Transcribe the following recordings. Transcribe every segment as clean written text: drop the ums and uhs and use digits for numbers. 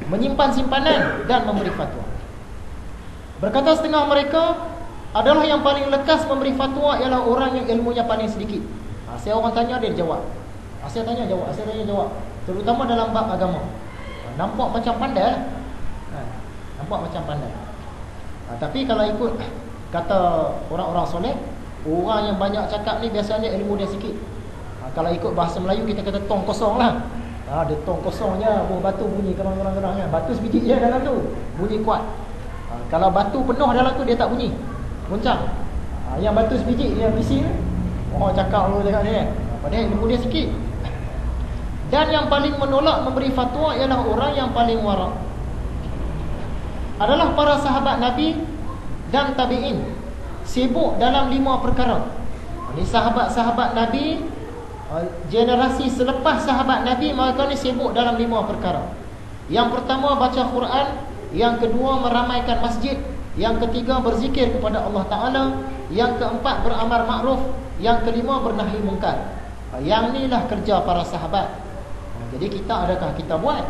menyimpan simpanan dan memberi fatwa. Berkata setengah mereka, adalah yang paling lekas memberi fatwa ialah orang yang ilmunya paling sedikit. Saya orang tanya, dia jawab. Saya tanya jawab, saya tanya jawab. Terutama dalam bab agama. Nampak macam pandai. Nampak macam pandai. Tapi kalau ikut kata orang-orang soleh, orang yang banyak cakap ni biasanya ilmu dia sikit. Kalau ikut bahasa Melayu kita kata tong kosong lah. Dia tong kosongnya, batu bunyi kerang-kerang kan. Batu sebiji je dalam tu, bunyi kuat. Kalau batu penuh dalam tu dia tak bunyi, goncang. Yang batu sebiji dia bising. Orang cakap lu cakap ni. Padahal ilmu dia sikit. Dan yang paling menolak memberi fatwa ialah orang yang paling warak. Adalah para sahabat Nabi dan tabi'in, sibuk dalam 5 perkara. Ini sahabat-sahabat Nabi, generasi selepas sahabat Nabi, mereka ni sibuk dalam 5 perkara. Yang pertama baca Quran, yang kedua meramaikan masjid, yang ketiga berzikir kepada Allah Ta'ala, yang keempat beramal ma'ruf, yang kelima bernahi mungkar. Yang inilah kerja para sahabat. Jadi kita, adakah kita buat?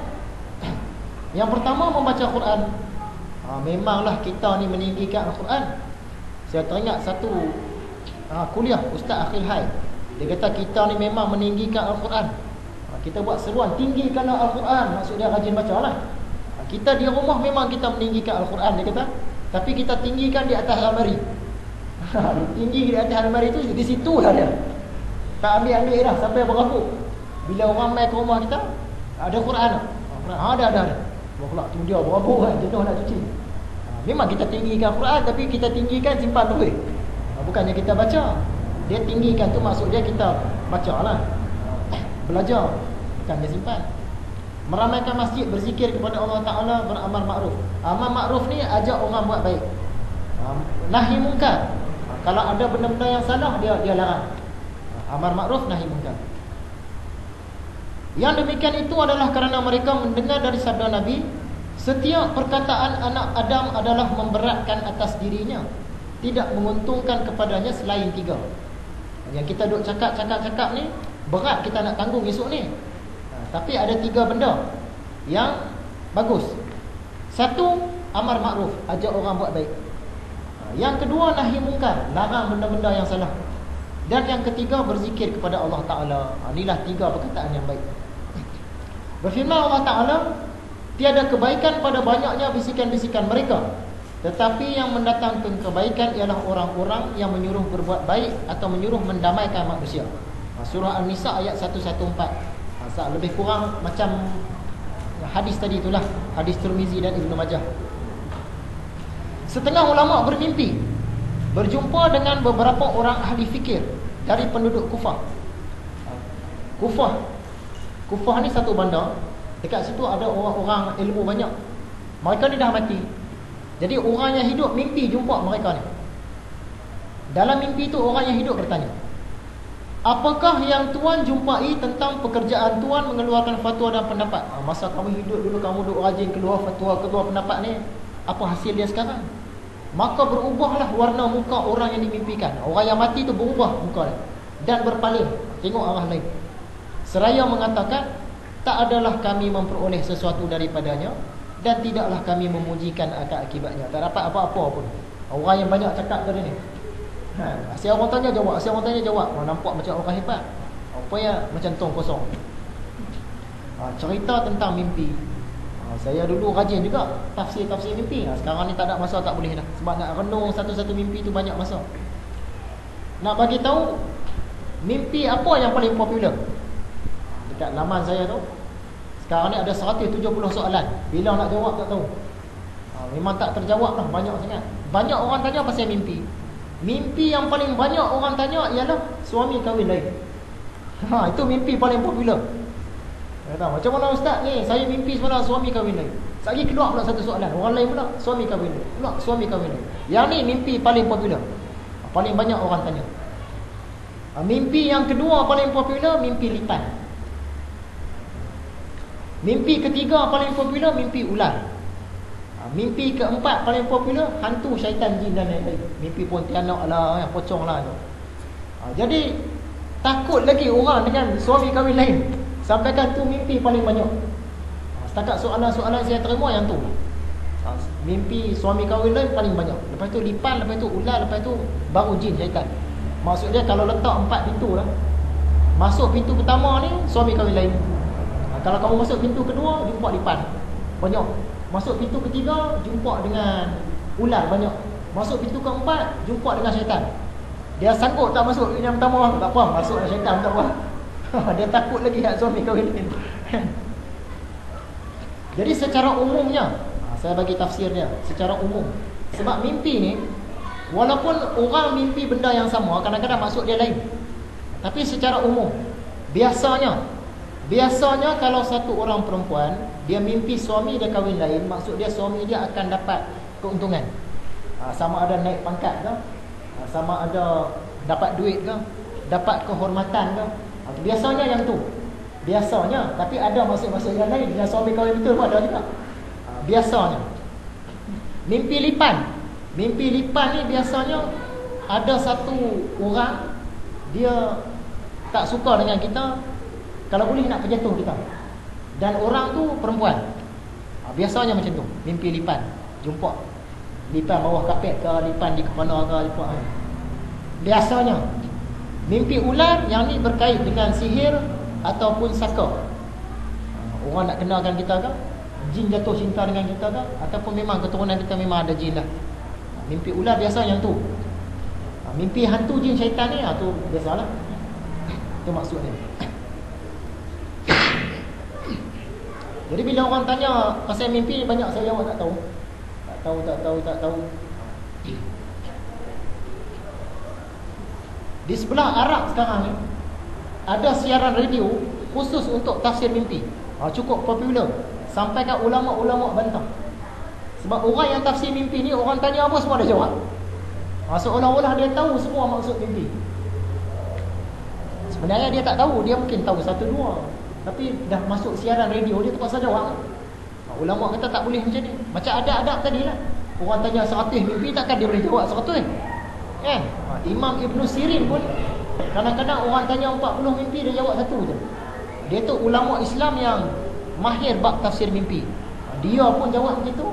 Yang pertama membaca Quran. Memanglah kita ni meninggikan Al-Quran. Saya teringat satu kuliah Ustaz Akhil Hai. Dia kata kita ni memang meninggikan Al-Quran. Kita buat seruan, tinggikanlah Al-Quran. Maksud dia rajin baca lah. Kita di rumah memang kita meninggikan Al-Quran, dia kata. Tapi kita tinggikan di atas almari. Tinggi di atas almari tu, di situ lah dia. Tak ambil-ambil dah sampai berapa. Bila orang mai ke rumah kita, ada Quran tak? Ada. Pula tu dia berapa kan, jenuh nak cuci. Memang kita tinggikan Quran, tapi kita tinggikan simpan duit. Bukannya kita baca. Dia tinggikan tu maksud dia kita baca lah, belajar, bukannya simpan. Meramaikan masjid, berzikir kepada Allah Ta'ala, beramal ma'ruf. Amal ma'ruf ni ajak orang buat baik. Nahi mungkar, kalau ada benda-benda yang salah, dia larang. Amal ma'ruf, nahi mungkar. Yang demikian itu adalah kerana mereka mendengar dari sabda Nabi, setiap perkataan anak Adam adalah memberatkan atas dirinya, tidak menguntungkan kepadanya selain 3. Yang kita duk cakap ni berat, kita nak tanggung esok ni. Tapi ada 3 benda yang bagus. 1, amar ma'ruf, ajak orang buat baik. Yang kedua, nahi mungkar, larang benda-benda yang salah. Dan yang ketiga, berzikir kepada Allah Ta'ala. Inilah 3 perkataan yang baik. Berfirman Allah Ta'ala, tiada kebaikan pada banyaknya bisikan-bisikan mereka, tetapi yang mendatangkan kebaikan ialah orang-orang yang menyuruh berbuat baik atau menyuruh mendamaikan manusia. Surah An-Nisa ayat 114. Lebih kurang macam hadis tadi itulah, hadis Tirmizi dan Ibnu Majah. Setengah ulama bermimpi berjumpa dengan beberapa orang ahli fikir dari penduduk Kufah. Kufah ni satu bandar. Dekat situ ada orang-orang ilmu banyak. Mereka ni dah mati. Jadi orang yang hidup mimpi jumpa mereka ni. Dalam mimpi tu orang yang hidup bertanya, apakah yang tuan jumpai tentang pekerjaan tuan mengeluarkan fatwa dan pendapat? Masa kamu hidup dulu, kamu duk rajin keluar fatwa, keluar pendapat ni, apa hasil dia sekarang? Maka berubahlah warna muka orang yang dimimpikan. Orang yang mati tu berubah muka dia dan berpaling, tengok arah lain, seraya mengatakan, tak adalah kami memperoleh sesuatu daripadanya dan tidaklah kami memujikan akibatnya. Tak dapat apa-apa pun. Orang yang banyak cakap tadi ni. Asyik orang tanya jawab. Nampak macam orang hebat. Apa ya, macam tong kosong. Cerita tentang mimpi. Saya dulu rajin juga tafsir mimpi. Sekarang ni tak ada masa, tak boleh dah. Sebab nak renung satu-satu mimpi tu banyak masa. Nak bagi tahu mimpi apa yang paling popular dekat laman saya tu, sekarang ni ada 170 soalan. Bila nak jawab tak tahu. Memang tak terjawab lah, banyak sangat. Banyak orang tanya pasal mimpi. Mimpi yang paling banyak orang tanya ialah suami kahwin lain. Itu mimpi paling popular. Macam mana ustaz ni, saya mimpi semalam suami kahwin lain. Sekali keluar pula satu soalan, orang lain pula suami kahwin lain, pula suami kahwin lain. Yang ni mimpi paling popular, paling banyak orang tanya. Mimpi yang kedua paling popular, mimpi litan. Mimpi ketiga paling popular, mimpi ular. Mimpi keempat paling popular, hantu, syaitan, jin dan lain-lain. Mimpi pontianak lah, yang pocong lah tu. Jadi takut lagi orang dengan suami kahwin lain, sampaikan tu mimpi paling banyak. Setakat soalan-soalan saya terima yang tu. Mimpi suami kahwin lain paling banyak. Lepas tu lipan, lepas tu ular, lepas tu baru jin syaitan. Maksudnya kalau letak 4 pintu lah, masuk pintu pertama ni suami kahwin lain. Kalau kamu masuk pintu kedua, jumpa lipan banyak. Masuk pintu ketiga, jumpa dengan ular banyak. Masuk pintu keempat, jumpa dengan syaitan. Dia sanggup tak masuk yang pertama, tak apa, masuk dengan syaitan tak apa. Dia takut lagi hak suami kahwin lain. Jadi secara umumnya, saya bagi tafsirnya secara umum. Sebab mimpi ni, walaupun orang mimpi benda yang sama, kadang-kadang maksud dia lain. Tapi secara umum, biasanya kalau satu orang perempuan dia mimpi suami dia kahwin lain, maksud dia suami dia akan dapat keuntungan. Sama ada naik pangkat ke, sama ada dapat duit ke, dapat kehormatan ke. Biasanya yang tu. Biasanya, tapi ada maksud-maksud yang lain. Yang suami kahwin betul pun ada juga. Biasanya. Mimpi lipan ni biasanya ada satu orang dia tak suka dengan kita, kalau boleh nak penjatuh kita. Dan orang tu perempuan. Biasanya macam tu. Mimpi lipan, jumpa lipan bawah kapet ke, lipan di kepala ke, lipan. Biasanya. Mimpi ular yang ni berkait dengan sihir ataupun saka. Orang nak kenalkan kita ke, jin jatuh cinta dengan kita ke, ataupun memang keturunan kita memang ada jin lah. Mimpi ular biasa yang tu. Mimpi hantu jin syaitan ni, tu biasalah. Itu maksudnya. Jadi bila orang tanya pasal mimpi, banyak saya jawab tak tahu. Tak tahu. Di sebelah Arab sekarang ni ada siaran radio khusus untuk tafsir mimpi. Cukup popular. Sampai kan ulama-ulama bantah. Sebab orang yang tafsir mimpi ni, orang tanya apa semua dia jawab. Seolah-olah dia tahu semua maksud mimpi. Sebenarnya dia tak tahu. Dia mungkin tahu 1-2, tapi dah masuk siaran radio, dia terpaksa jawab. Ulama kata tak boleh macam ni. Macam adab-adab tadi lah. Orang tanya 100 mimpi, takkan dia boleh jawab 100 kan? Imam Ibn Sirin pun kadang-kadang orang tanya 40 mimpi, dia jawab 1 je. Dia tu ulama Islam yang mahir bab tafsir mimpi. Dia pun jawab macam tu.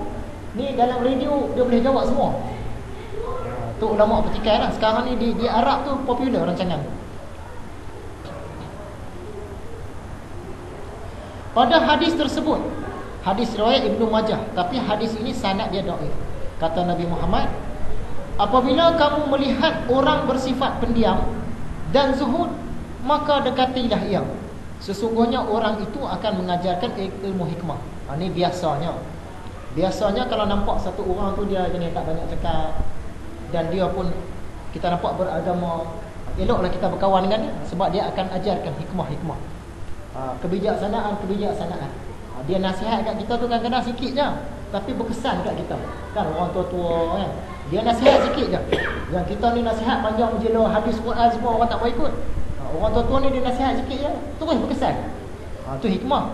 Ni dalam radio dia boleh jawab semua. Tu ulama petikai lah. Sekarang ni di Arab tu popular rancangan. Pada hadis tersebut, hadis riwayat Ibnu Majah, tapi hadis ini sanad dia dhaif. Kata Nabi Muhammad, apabila kamu melihat orang bersifat pendiam dan zuhud, maka dekatilah ia. Sesungguhnya orang itu akan mengajarkan ilmu hikmah. Ini biasanya. Biasanya kalau nampak satu orang tu dia jenis tak banyak cakap, dan dia pun kita nampak beragama, eloklah kita berkawan dengan dia, sebab dia akan ajarkan hikmah-hikmah. Kebijaksanaan. Dia nasihat kat kita tu kadang-kadang sikit je, tapi berkesan kat kita. Kan orang tua-tua kan, dia nasihat sikit je. Yang kita ni nasihat panjang menjela hadis Quran semua orang tak mau ikut. Orang tua-tua ni dia nasihat sikit je, terus berkesan. Tu hikmah.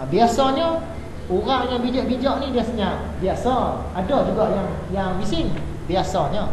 Biasanya orang yang bijak-bijak ni dia senyap. Biasa. Ada juga yang bising. Biasanya.